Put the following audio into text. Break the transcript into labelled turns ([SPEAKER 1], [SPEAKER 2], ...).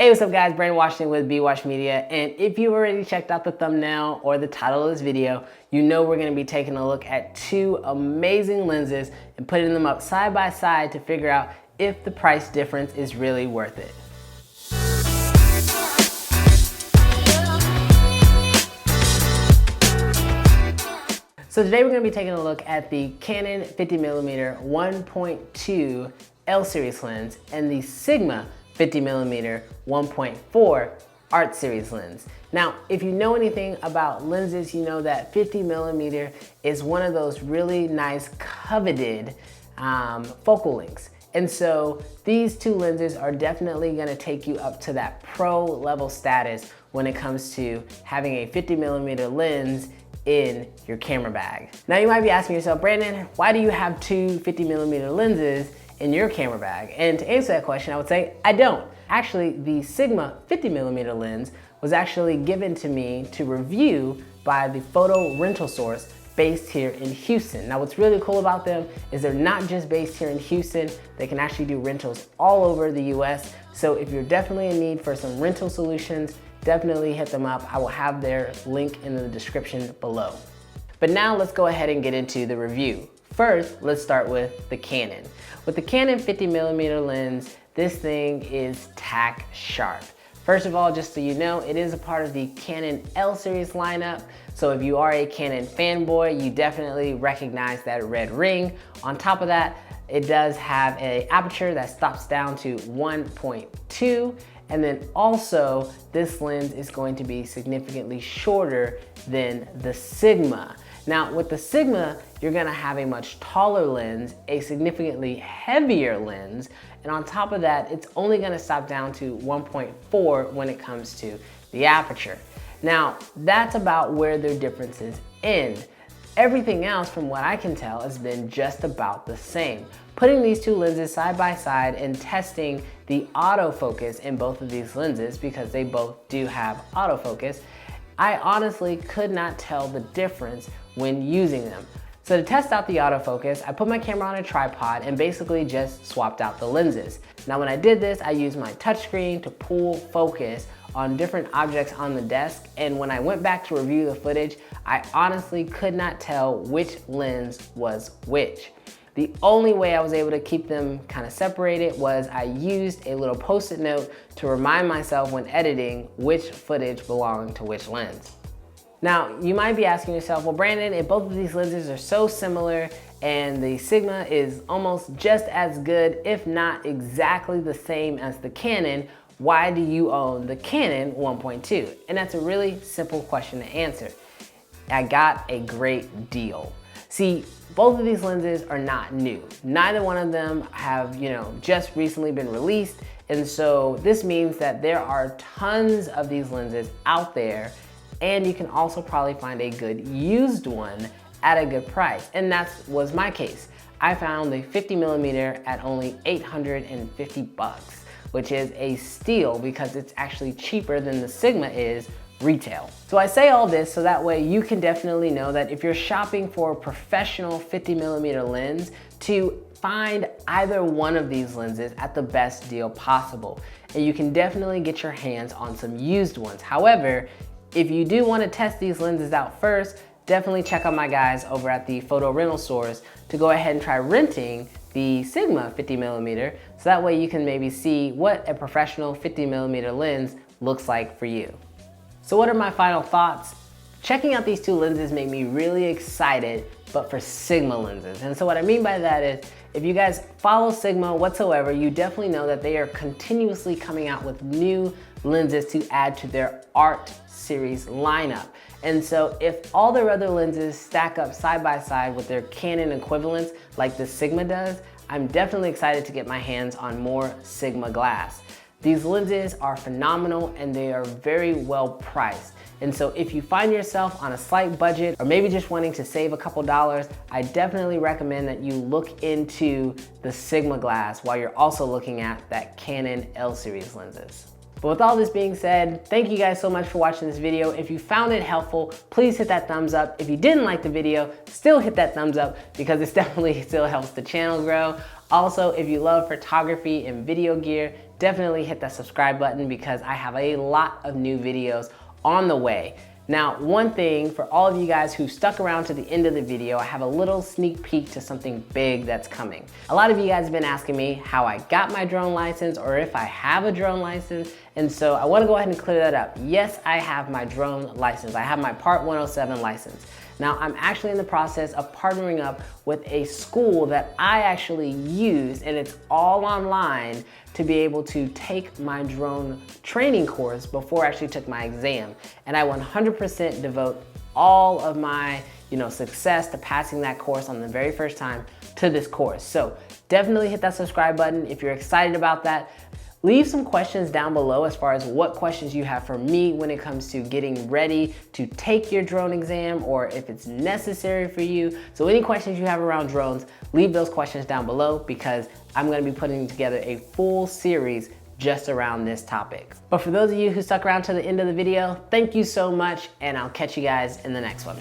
[SPEAKER 1] Hey, what's up guys, Brandon Washington with B-Wash Media, and if you've already checked out the thumbnail or the title of this video, you know we're going to be taking a look at two amazing lenses and putting them up side by side to figure out if the price difference is really worth it. So today we're going to be taking a look at the Canon 50mm 1.2 L series lens and the Sigma 50mm 1.4 Art series lens. Now, if you know anything about lenses, you know that 50mm is one of those really nice coveted focal lengths. And so these two lenses are definitely gonna take you up to that pro level status when it comes to having a 50mm lens in your camera bag. Now you might be asking yourself, Brandon, why do you have two 50mm lenses in your camera bag? And to answer that question, I would say, I don't. Actually, the Sigma 50mm lens was actually given to me to review by the photo rental source based here in Houston. Now what's really cool about them is they're not just based here in Houston, they can actually do rentals all over the US. So if you're definitely in need for some rental solutions, definitely hit them up. I will have their link in the description below. But now let's go ahead and get into the review. First, let's start with the Canon. With the Canon 50mm lens, this thing is tack sharp. First of all, just so you know, it is a part of the Canon L series lineup. So if you are a Canon fanboy, you definitely recognize that red ring. On top of that, it does have an aperture that stops down to 1.2. And then also, this lens is going to be significantly shorter than the Sigma. Now with the Sigma, you're gonna have a much taller lens, a significantly heavier lens, and on top of that, it's only gonna stop down to 1.4 when it comes to the aperture. Now, that's about where their differences end. Everything else, from what I can tell, has been just about the same. Putting these two lenses side by side and testing the autofocus in both of these lenses, because they both do have autofocus, I honestly could not tell the difference when using them. So to test out the autofocus, I put my camera on a tripod and basically just swapped out the lenses. Now when I did this, I used my touchscreen to pull focus on different objects on the desk, and when I went back to review the footage, I honestly could not tell which lens was which. The only way I was able to keep them kind of separated was I used a little post-it note to remind myself when editing which footage belonged to which lens. Now, you might be asking yourself, well, Brandon, if both of these lenses are so similar and the Sigma is almost just as good, if not exactly the same as the Canon, why do you own the Canon 1.2? And that's a really simple question to answer. I got a great deal. See, both of these lenses are not new. Neither one of them have, just recently been released. And so this means that there are tons of these lenses out there, and you can also probably find a good used one at a good price. And that was my case. I found the 50mm at only 850 bucks, which is a steal because it's actually cheaper than the Sigma is retail. So I say all this so that way you can definitely know that if you're shopping for a professional 50mm lens, to find either one of these lenses at the best deal possible. And you can definitely get your hands on some used ones. However, if you do want to test these lenses out first, definitely check out my guys over at the photo rental source to go ahead and try renting the Sigma 50mm, so that way you can maybe see what a professional 50mm lens looks like for you. So what are my final thoughts? Checking out these two lenses made me really excited, but for Sigma lenses. And so what I mean by that is, if you guys follow Sigma whatsoever, you definitely know that they are continuously coming out with new lenses to add to their Art series lineup. And so if all their other lenses stack up side by side with their Canon equivalents like the Sigma does, I'm definitely excited to get my hands on more Sigma glass. These lenses are phenomenal and they are very well priced. And so if you find yourself on a slight budget or maybe just wanting to save a couple dollars, I definitely recommend that you look into the Sigma glass while you're also looking at that Canon L series lenses. But with all this being said, thank you guys so much for watching this video. If you found it helpful, please hit that thumbs up. If you didn't like the video, still hit that thumbs up because it definitely still helps the channel grow. Also, if you love photography and video gear, definitely hit that subscribe button because I have a lot of new videos on the way. Now, one thing for all of you guys who stuck around to the end of the video, I have a little sneak peek to something big that's coming. A lot of you guys have been asking me how I got my drone license or if I have a drone license, and so I wanna go ahead and clear that up. Yes, I have my drone license. I have my Part 107 license. Now, I'm actually in the process of partnering up with a school that I actually use, and it's all online to be able to take my drone training course before I actually took my exam. And I 100% devote all of my success to passing that course on the very first time to this course. So definitely hit that subscribe button if you're excited about that. Leave some questions down below as far as what questions you have for me when it comes to getting ready to take your drone exam or if it's necessary for you. So any questions you have around drones, leave those questions down below because I'm gonna be putting together a full series just around this topic. But for those of you who stuck around to the end of the video, thank you so much, and I'll catch you guys in the next one.